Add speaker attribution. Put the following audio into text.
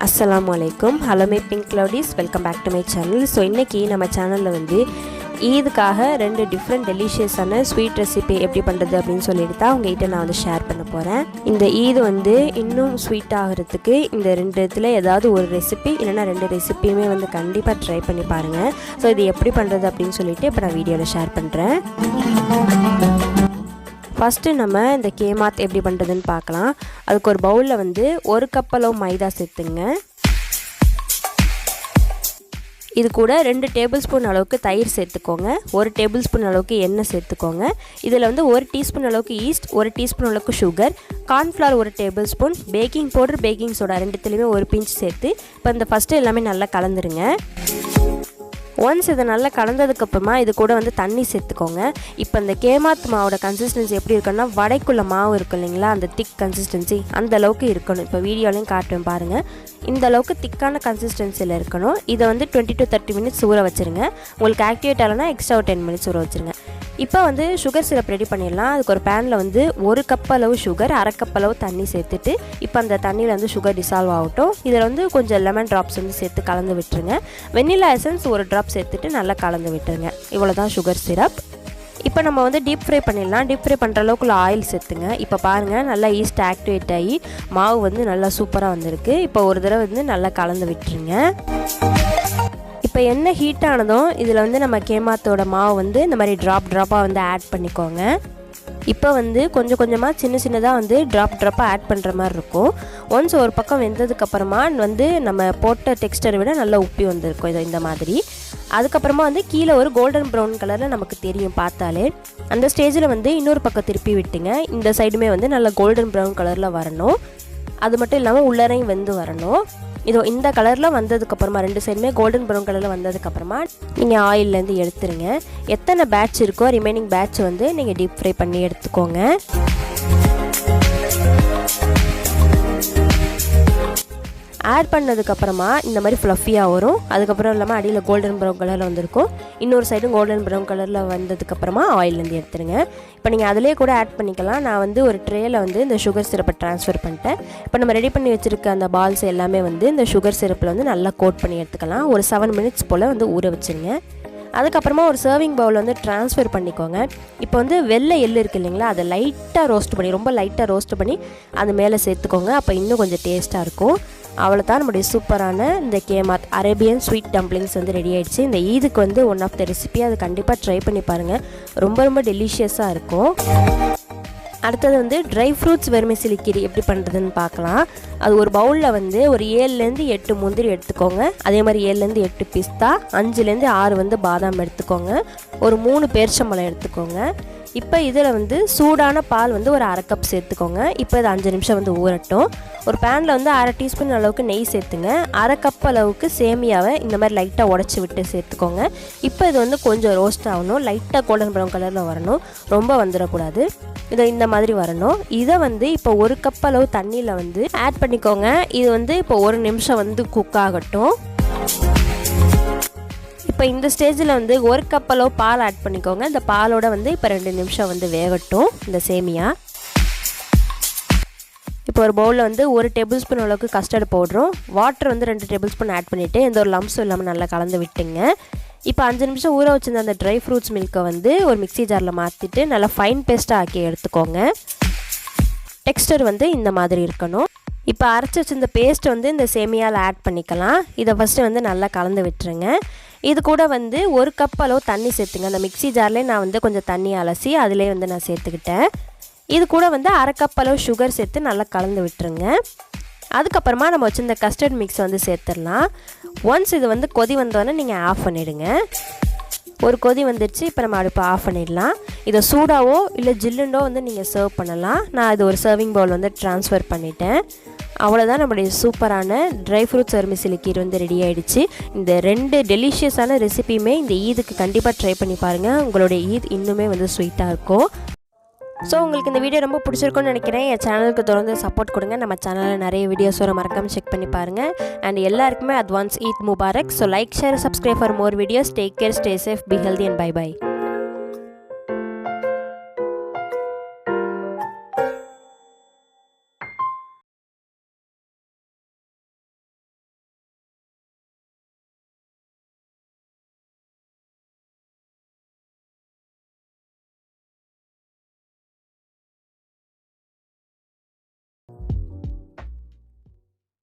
Speaker 1: Assalamualaikum. Hello my pink cloudies, welcome back to my channel. So இன்னைக்கு நம்ம சேனல்ல வந்து ஈதுக்காக ரெண்டு டிஃபரண்ட் டெலிஷியஸான ஸ்வீட் ரெசிபி எப்படி பண்றது அப்படினு சொல்லிட்டு தான் உங்ககிட்ட நான் வந்து ஷேர் பண்ண போறேன். இந்த ஈது வந்து இன்னும் ஸ்வீட் ஆகிறதுக்கு இந்த ரெண்டுத்துல ஏதாவது ஒரு ரெசிபி இல்லனா ரெண்டு ரெசிபியுமே வந்து கண்டிப்பா ட்ரை பண்ணி பாருங்க. சோ இது எப்படி பண்றது அப்படினு சொல்லிட்டு இப்ப நான் வீடியோல ஷேர் பண்றேன். ஃபர்ஸ்ட் நம்ம இந்த கேமாத் எப்படி பண்றதுன்னு பார்க்கலாம். அதுக்கு ஒரு பவுல்ல வந்து 1 கப் அளவு மைதா சேர்த்துங்க. இது கூட 2 டேபிள்ஸ்பூன் அளவுக்கு தயிர் சேர்த்துக்கோங்க. 1 டேபிள்ஸ்பூன் அளவுக்கு எண்ணெய் சேர்த்துக்கோங்க. இதில் வந்து 1 டீஸ்பூன் அளவுக்கு ஈஸ்ட், 1 டீஸ்பூன் அளவுக்கு sugar, cornflour 1 tablespoon, baking powder, baking soda ரெண்டுத்துலேயுமே 1 பிஞ்ச் சேர்த்து இப்போ இந்த ஃபஸ்ட்டு எல்லாமே நல்லா கலந்துருங்க. ஒன்ஸ் இதை நல்லா கலந்ததுக்கப்புறமா இது கூட வந்து தண்ணி சேர்த்துக்கோங்க. இப்போ இந்த கேமாத் மாவோட கன்சிஸ்டன்சி எப்படி இருக்குன்னா வடைக்குள்ள மாவு இருக்கும் இல்லைங்களா, அந்த திக் கன்சிஸ்டன்சி அந்த அளவுக்கு இருக்கணும். இப்போ வீடியோலையும் காட்டுவேன் பாருங்கள். இந்த அளவுக்கு திக்கான கன்சிஸ்டன்சியில் இருக்கணும். இதை வந்து 20 to 30 மினிட்ஸ் ஊற வச்சுருங்க. உங்களுக்கு ஆக்டிவேட் ஆகலைன்னா எக்ஸ்ட்ரா 10 மினிட்ஸ் ஊற வச்சுருங்க. இப்போ வந்து சுகர் சிரப் ரெடி பண்ணிடலாம். அதுக்கு ஒரு பேனில் வந்து 1 கப் அளவு சுகர், 1/2 கப் அளவு தண்ணி சேர்த்துட்டு இப்போ அந்த தண்ணியில் வந்து சுகர் டிசால்வ் ஆகட்டும். இதில் வந்து கொஞ்சம் லெமன் ட்ராப்ஸ் வந்து சேர்த்து கலந்து விட்டுருங்க. வெண்ணிலா எசன்ஸ் 1 ட்ராப் சேர்த்துட்டு நல்லா கலந்து விட்டுருங்க. இவ்வளோதான் சுகர் சிரப். இப்போ நம்ம வந்து டீப் ஃப்ரை பண்ணிடலாம். டீப் ஃப்ரை பண்ணுற அளவுக்குள்ள ஆயில் சேர்த்துங்க. இப்போ பாருங்கள் நல்லா ஈஸ்ட் ஆக்டிவேட் ஆகி மாவு வந்து நல்லா சூப்பராக வந்திருக்கு. இப்போ ஒரு தடவை வந்து நல்லா கலந்து விட்டுருங்க. இப்போ எண்ணெய் ஹீட் ஆனதும் இதில் வந்து நம்ம கேமாத்தோட மாவு வந்து இந்த மாதிரி ட்ராப்பாக வந்து ஆட் பண்ணிக்கோங்க. இப்போ வந்து கொஞ்சம் கொஞ்சமாக சின்னதாக வந்து ட்ராப்பாக ஆட் பண்ணுற மாதிரி இருக்கும். ஒன்ஸ் ஒரு பக்கம் வெந்ததுக்கப்புறமா வந்து நம்ம போட்ட டெக்ஸ்டரை விட நல்லா உப்பி வந்திருக்கும் இது இந்த மாதிரி. அதுக்கப்புறமா வந்து கீழே ஒரு கோல்டன் ப்ரௌன் கலரில் நமக்கு தெரியும் பார்த்தாலே. அந்த ஸ்டேஜில் வந்து இன்னொரு பக்கம் திருப்பி விட்டுங்க. இந்த சைடுமே வந்து நல்லா கோல்டன் ப்ரௌன் கலரில் வரணும். அது மட்டும் இல்லாமல் உள்ளரையும் வெந்து வரணும். இதோ இந்த கலரில் வந்ததுக்கப்புறமா 2 சைடுமே கோல்டன் ப்ரௌன் கலரில் வந்ததுக்கப்புறமா நீங்கள் ஆயிலேருந்து எடுத்துருங்க. எத்தனை பேட்ச் இருக்கோ ரிமைனிங் பேட்ச் வந்து நீங்கள் டீப் ஃப்ரை பண்ணி எடுத்துக்கோங்க. ஆட் பண்ணதுக்கப்புறமா இந்த மாதிரி ஃப்ளஃபியாக வரும். அதுக்கப்புறம் இல்லாமல் அடியில் கோல்டன் ப்ரௌன் கலரில் வந்திருக்கும். இன்னொரு சைடும் கோல்டன் ப்ரௌன் கலரில் வந்ததுக்கப்புறமா ஆயிலேருந்து எடுத்துருங்க. இப்போ நீங்கள் அதிலே கூட ஆட் பண்ணிக்கலாம். நான் வந்து ஒரு ட்ரேயில் வந்து இந்த சுகர் சிரப்பை ட்ரான்ஸ்ஃபர் பண்ணிட்டேன். இப்போ நம்ம ரெடி பண்ணி வச்சுருக்க அந்த பால்ஸ் எல்லாமே வந்து இந்த சுகர் சிரப்பில் வந்து நல்லா கோட் பண்ணி எடுத்துக்கலாம். ஒரு 7 மினிட்ஸ் போல் வந்து ஊற வச்சுருங்க. அதுக்கப்புறமா ஒரு சர்விங் பவுல் வந்து ட்ரான்ஸ்ஃபர் பண்ணிக்கோங்க. இப்போ வந்து வெள்ளை எள்ளு இருக்குது இல்லைங்களா, அதை லைட்டாக ரோஸ்ட் பண்ணி ரொம்ப லைட்டாக ரோஸ்ட் பண்ணி அது மேலே சேர்த்துக்கோங்க. அப்போ இன்னும் கொஞ்சம் டேஸ்ட்டாக இருக்கும். அவ்வளோதான் நம்முடைய சூப்பரான இந்த கேமாத் அரேபியன் ஸ்வீட் டம்ப்ளிங்ஸ் வந்து ரெடி ஆகிடுச்சு. இந்த ஈதுக்கு வந்து ஒன் ஆஃப் த ரெசிபி, அது கண்டிப்பாக ட்ரை பண்ணி பாருங்கள். ரொம்ப டெலிஷியஸாக இருக்கும். அடுத்தது வந்து ட்ரை ஃப்ரூட்ஸ் வெர்மிcelli கீர் எப்படி பண்ணுறதுன்னு பார்க்கலாம். அது ஒரு பவுலில் வந்து ஒரு 7லேருந்து 8 முந்திரி எடுத்துக்கோங்க. அதே மாதிரி 7லேருந்து 8 பிஸ்தா, 5லேருந்து 6 வந்து பாதாம் எடுத்துக்கோங்க. ஒரு 3 பேரிச்சம்பழம் எடுத்துக்கோங்க. இப்போ இதில் வந்து சூடான பால் வந்து ஒரு 1/2 கப் சேர்த்துக்கோங்க. இப்போ இது 5 நிமிஷம் வந்து ஊறட்டும். ஒரு பேனில் வந்து 1/2 டீஸ்பூன் அளவுக்கு நெய் சேர்த்துங்க. 1/2 கப் அளவுக்கு சேமியாவை இந்த மாதிரி லைட்டாக உடச்சி விட்டு சேர்த்துக்கோங்க. இப்போ இது வந்து கொஞ்சம் ரோஸ்ட் ஆகணும். லைட்டாக கோல்டன் ப்ரௌன் கலரில் வரணும், ரொம்ப வந்துடக்கூடாது. இதை இந்த மாதிரி வரணும். இதை வந்து இப்போ 1 கப் அளவு தண்ணியில் வந்து ஆட் பண்ணிக்கோங்க. இது வந்து இப்போ 1 நிமிஷம் வந்து குக் ஆகட்டும். இப்போ இந்த ஸ்டேஜில் வந்து 1 கப் அளவு பால் ஆட் பண்ணிக்கோங்க. இந்த பாலோட வந்து இப்போ 2 நிமிஷம் வந்து வேகட்டும் இந்த சேமியா. இப்போ ஒரு பவுலில் வந்து 1 டேபிள் ஸ்பூன் அளவுக்கு கஸ்டர்ட் பவுடரும் வாட்டர் வந்து 2 டேபிள் ஸ்பூன் ஆட் பண்ணிவிட்டு எந்த ஒரு லம்ஸும் இல்லாமல் நல்லா கலந்து விட்டுங்க. இப்போ 5 நிமிஷம் ஊற வச்சிருந்த அந்த ட்ரை ஃப்ரூட்ஸ் மில்க்கை வந்து ஒரு மிக்ஸி ஜாரில் மாற்றிட்டு நல்லா ஃபைன் பேஸ்ட்டாக ஆக்கி எடுத்துக்கோங்க. டெக்ஸ்டர் வந்து இந்த மாதிரி இருக்கணும். இப்போ அரைச்சி வச்சிருந்த பேஸ்ட் வந்து இந்த சேமியாவில் ஆட் பண்ணிக்கலாம். இதை ஃபஸ்ட்டு வந்து நல்லா கலந்து விட்டுருங்க. இது கூட வந்து 1 கப் அளவு தண்ணி சேர்த்துங்க. அந்த மிக்ஸி ஜார்லேயே நான் வந்து கொஞ்சம் தண்ணி அலசி அதிலே வந்து நான் சேர்த்துக்கிட்டேன். இது கூட வந்து 1/2 கப் அளவு சுகர் சேர்த்து நல்லா கலந்து விட்டுருங்க. அதுக்கப்புறமா நம்ம வச்சுருந்த கஸ்டர்ட் மிக்ஸ் வந்து சேர்த்துடலாம். ஒன்ஸ் இது வந்து கொதி வந்தோடனே நீங்கள் ஆஃப் பண்ணிவிடுங்க. ஒரு கொதி வந்துடுச்சு. இப்போ நம்ம அடுப்பை ஆஃப் பண்ணிடலாம். இதை சூடாவோ இல்லை ஜில்லுண்டோ வந்து நீங்கள் சர்வ் பண்ணலாம். நான் இது ஒரு சர்விங் பவுல் வந்து ட்ரான்ஸ்ஃபர் பண்ணிட்டேன். அவ்வளோதான் நம்மளுடைய சூப்பரான ட்ரை ஃப்ரூட்ஸ் வெர்மிcelli கீர் வந்து ரெடி ஆகிடுச்சு. இந்த 2 டெலிஷியஸான ரெசிபியுமே இந்த ஈதுக்கு கண்டிப்பாக ட்ரை பண்ணி பாருங்கள். உங்களுடைய ஈத் இன்னுமே வந்து ஸ்வீட்டாக இருக்கும். ஸோ உங்களுக்கு இந்த வீடியோ ரொம்ப பிடிச்சிருக்குன்னு நினைக்கிறேன். என் சேனலுக்கு தொடர்ந்து சப்போர்ட் கொடுங்க. நம்ம சேனலில் நிறைய வீடியோஸ் வர மறக்காமல் செக் பண்ணி பாருங்கள். அண்ட் எல்லாருக்குமே advance Eid Mubarak. So like, share, subscribe for more videos. Take care, stay safe, be healthy and bye by.